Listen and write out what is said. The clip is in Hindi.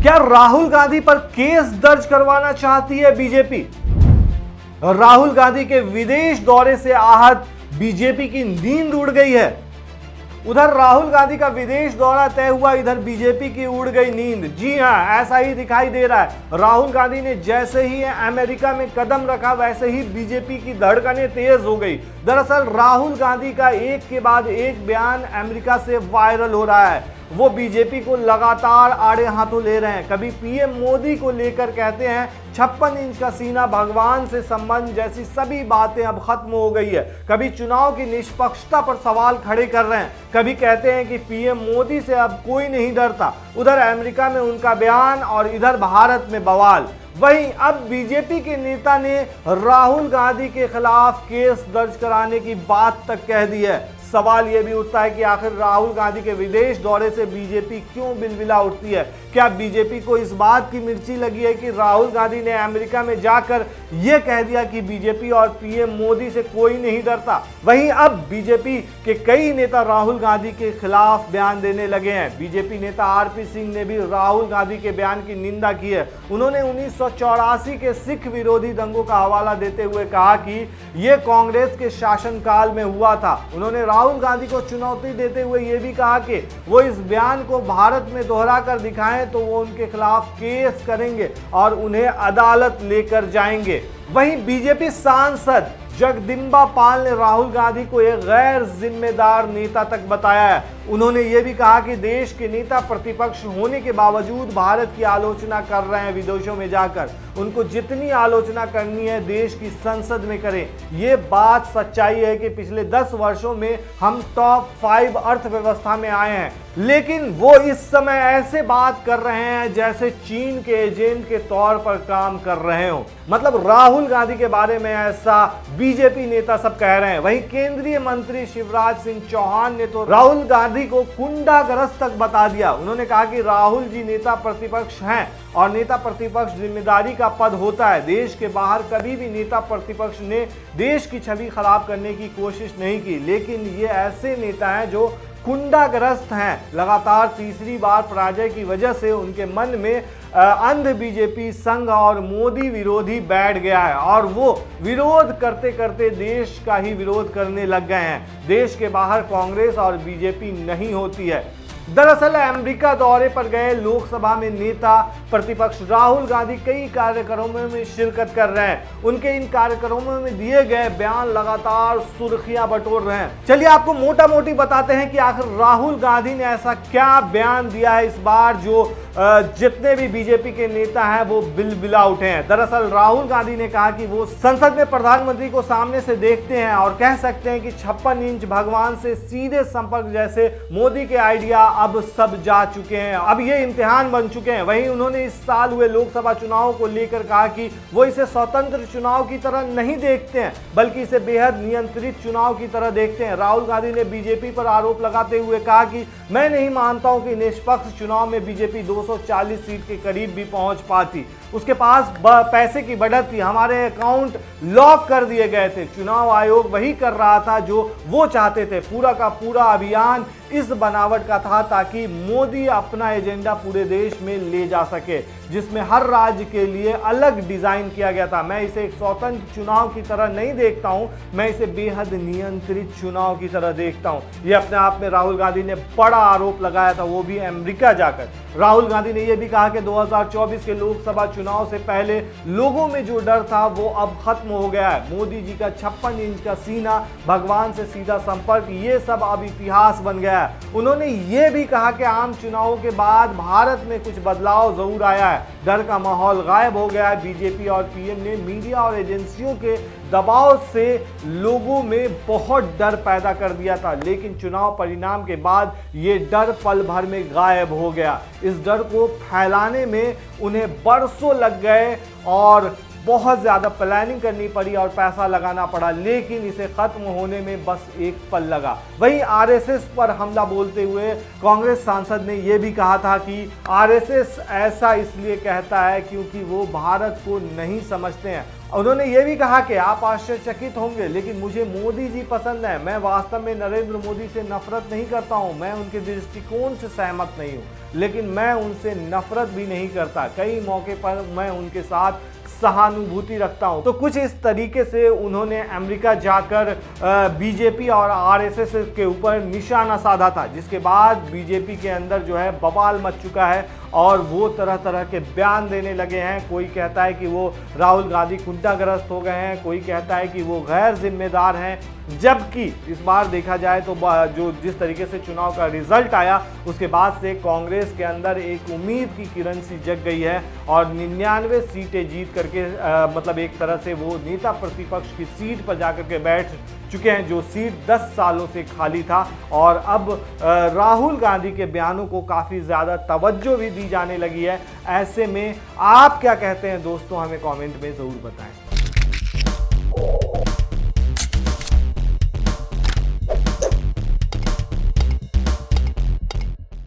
क्या राहुल गांधी पर केस दर्ज करवाना चाहती है बीजेपी? राहुल गांधी के विदेश दौरे से आहत बीजेपी की नींद उड़ गई है। उधर राहुल गांधी का विदेश दौरा तय हुआ, इधर बीजेपी की उड़ गई नींद। जी हां, ऐसा ही दिखाई दे रहा है। राहुल गांधी ने जैसे ही अमेरिका में कदम रखा वैसे ही बीजेपी की धड़कनें तेज हो गई। दरअसल राहुल गांधी का एक के बाद एक बयान अमेरिका से वायरल हो रहा है। वो बीजेपी को लगातार आड़े हाथों ले रहे हैं। कभी पीएम मोदी को लेकर कहते हैं 56 इंच का सीना, भगवान से संबंध जैसी सभी बातें अब खत्म हो गई है। कभी चुनाव की निष्पक्षता पर सवाल खड़े कर रहे हैं। कभी कहते हैं कि पीएम मोदी से अब कोई नहीं डरता। उधर अमेरिका में उनका बयान और इधर भारत में बवाल। वहीं अब बीजेपी के नेता ने राहुल गांधी के खिलाफ केस दर्ज कराने की बात तक कह दी है। सवाल यह भी उठता है कि आखिर राहुल गांधी के विदेश दौरे से बीजेपी क्यों बिलबिला उठती है? क्या बीजेपी को इस बात की मिर्ची लगी है कि राहुल गांधी ने अमेरिका में जाकर यह कह दिया कि बीजेपी और पीएम मोदी से कोई नहीं डरता? वहीं अब बीजेपी के कई नेता राहुल गांधी के खिलाफ बयान देने लगे हैं। बीजेपी नेता आरपी सिंह ने भी राहुल गांधी के बयान की निंदा की है। उन्होंने 1984 के सिख विरोधी दंगों का हवाला देते हुए कहा कि यह कांग्रेस के शासनकाल में हुआ था। उन्होंने राहुल गांधी को चुनौती देते हुए यह भी कहा कि वो इस बयान को भारत में दोहरा कर दिखाएं तो वो उनके खिलाफ केस करेंगे और उन्हें अदालत लेकर जाएंगे। वहीं बीजेपी सांसद जगदम्बा पाल ने राहुल गांधी को एक गैर जिम्मेदार नेता तक बताया है। उन्होंने ये भी कहा कि देश के नेता प्रतिपक्ष होने के बावजूद भारत की आलोचना कर रहे हैं विदेशों में जाकर। उनको जितनी आलोचना करनी है देश की संसद में करें। ये बात सच्चाई है कि पिछले 10 वर्षों में हम टॉप 5 अर्थव्यवस्था में आए हैं, लेकिन वो इस समय ऐसे बात कर रहे हैं जैसे चीन के एजेंट के तौर पर काम कर रहे हो। मतलब राहुल गांधी के बारे में ऐसा बीजेपी नेता सब कह रहे हैं। वहीं केंद्रीय मंत्री शिवराज सिंह चौहान ने तो राहुल गांधी को गुंडागर्द तक बता दिया। उन्होंने कहा कि राहुल जी नेता प्रतिपक्ष हैं और नेता प्रतिपक्ष जिम्मेदारी का पद होता है। देश के बाहर कभी भी नेता प्रतिपक्ष ने देश की छवि खराब करने की कोशिश नहीं की, लेकिन ये ऐसे नेता हैं जो गुंडाग्रस्त हैं। लगातार तीसरी बार पराजय की वजह से उनके मन में अंध बीजेपी संघ और मोदी विरोधी बैठ गया है और वो विरोध करते करते देश का ही विरोध करने लग गए हैं। देश के बाहर कांग्रेस और बीजेपी नहीं होती है। दरअसल अमेरिका दौरे पर गए लोकसभा में नेता प्रतिपक्ष राहुल गांधी कई कार्यक्रमों में शिरकत कर रहे हैं। उनके इन कार्यक्रमों में दिए गए बयान लगातार सुर्खियां बटोर रहे हैं। चलिए आपको मोटा मोटी बताते हैं कि आखिर राहुल गांधी ने ऐसा क्या बयान दिया है इस बार जो जितने भी बीजेपी के नेता हैं वो बिलबिला उठे हैं। दरअसल राहुल गांधी ने कहा कि वो संसद में प्रधानमंत्री को सामने से देखते हैं और कह सकते हैं कि 56 इंच भगवान से सीधे संपर्क जैसे मोदी के आइडिया अब सब जा चुके हैं, अब ये इम्तिहान बन चुके हैं। वहीं उन्होंने इस साल हुए लोकसभा चुनाव को लेकर कहा कि वो इसे स्वतंत्र चुनाव की तरह नहीं देखते हैं, बल्कि इसे बेहद नियंत्रित चुनाव की तरह देखते हैं। राहुल गांधी ने बीजेपी पर आरोप लगाते हुए कहा कि मैं नहीं मानता हूं कि निष्पक्ष चुनाव में बीजेपी 240 सीट के करीब भी पहुंच पाती। उसके पास पैसे की बढ़त थी, हमारे अकाउंट लॉक कर दिए गए थे। चुनाव आयोग वही कर रहा था जो वो चाहते थे। पूरा का पूरा अभियान इस बनावट का था ताकि मोदी अपना एजेंडा पूरे देश में ले जा सके, जिसमें हर राज्य के लिए अलग डिजाइन किया गया था। मैं इसे एक स्वतंत्र चुनाव की तरह नहीं देखता हूं, मैं इसे बेहद नियंत्रित चुनाव की तरह देखता हूं। यह अपने आप में राहुल गांधी ने बड़ा आरोप लगाया था, वो भी अमेरिका जाकर। राहुल गांधी ने यह भी कहा कि 2024 के लोकसभा चुनाव से पहले लोगों में जो डर था वो अब खत्म हो गया है। मोदी जी का 56 इंच का सीना, भगवान से सीधा संपर्क, ये सब अब इतिहास बन गया है। उन्होंने ये भी कहा कि आम चुनावों के बाद भारत में कुछ बदलाव जरूर आया है, डर का माहौल गायब हो गया है। बीजेपी और पीएम ने मीडिया और एजेंसियों के दबाव से लोगों में बहुत डर पैदा कर दिया था, लेकिन चुनाव परिणाम के बाद ये डर पल भर में गायब हो गया। इस डर को फैलाने में उन्हें बरसों लग गए और बहुत ज़्यादा प्लानिंग करनी पड़ी और पैसा लगाना पड़ा, लेकिन इसे खत्म होने में बस एक पल लगा। वहीं आरएसएस पर हमला बोलते हुए कांग्रेस सांसद ने यह भी कहा था कि आरएसएस ऐसा इसलिए कहता है क्योंकि वो भारत को नहीं समझते हैं उन्होंने ये भी कहा कि आप आश्चर्यचकित होंगे लेकिन मुझे मोदी जी पसंद है। मैं वास्तव में नरेंद्र मोदी से नफरत नहीं करता हूं, मैं उनके दृष्टिकोण से सहमत नहीं हूं, लेकिन मैं उनसे नफरत भी नहीं करता। कई मौके पर मैं उनके साथ सहानुभूति रखता हूं। तो कुछ इस तरीके से उन्होंने अमेरिका जाकर बीजेपी और आरएसएस के ऊपर निशाना साधा था, जिसके बाद बीजेपी के अंदर जो है बवाल मच चुका है और वो तरह तरह के बयान देने लगे हैं। कोई कहता है कि वो राहुल गांधी कुंठाग्रस्त हो गए हैं, कोई कहता है कि वो गैर जिम्मेदार हैं, जबकि इस बार देखा जाए तो जो जिस तरीके से चुनाव का रिजल्ट आया उसके बाद से कांग्रेस के अंदर एक उम्मीद की किरण सी जग गई है और 99 सीटें जीत करके मतलब एक तरह से वो नेता प्रतिपक्ष की सीट पर जाकर के बैठ चुके हैं, जो सीट 10 सालों से खाली था। और अब राहुल गांधी के बयानों को काफ़ी ज़्यादा तवज्जो भी दी जाने लगी है। ऐसे में आप क्या कहते हैं दोस्तों, हमें कमेंट में ज़रूर बताएं।